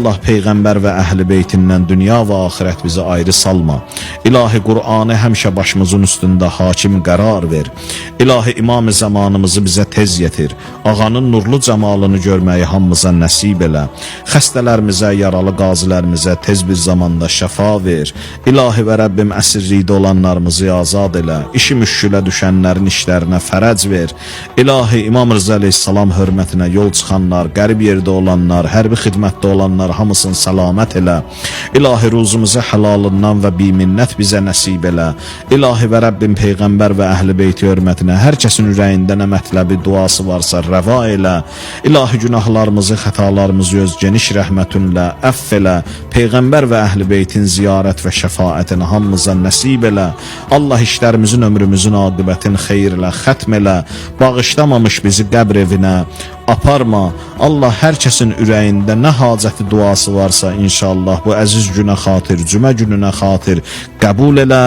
Allah Peyğəmbər və əhl-i beytindən dünya və axirət bizi ayrı salma. İlahi Qur'anı həmişə başımızın üstündə hakim qərar ver. İlahi İmam-ı zamanımızı bizə tez yetir. Ağanın nurlu cəmalını görməyi hamımıza nəsib elə. Xəstələrimizə, yaralı qazilərimizə tez bir zamanda şəfa ver. İlahi və Rəbbim əsirlikdə olanlarımızı azad elə. İşi müşkülə düşənlərin işlərinə fərəc ver. İlahi İmam Rıza əleyhissalam hörmətinə yol çıxanlar, qərib yerdə olanlar, hərbi xidmətdə olanlar hamısını səlamət elə. İlahi ruzumuzu həlalından və biminnət bizə nəsib elə. İlahi və Rəbbim Peyğəmbər və əhl-i beyti hörmətinə hər kəsin ürəyində nə mətləbi duası varsa rəva elə. İlahi günahlarımızı, xətalarımızı öz geniş rəhmətinlə əff elə. Peyğəmbər və əhl-i beytin ziyarət və şəfaətini hamımıza nəsib elə. Allah işlərimizin, ömrümüzün aqibətini xeyr elə, xətm elə. Bağışlamamış bizi qəbr evinə aparma. Allah hər kəsin ürəyində nə hacəti duası varsa inşallah bu əziz günə xatir, cümə gününə xatir qəbul elə.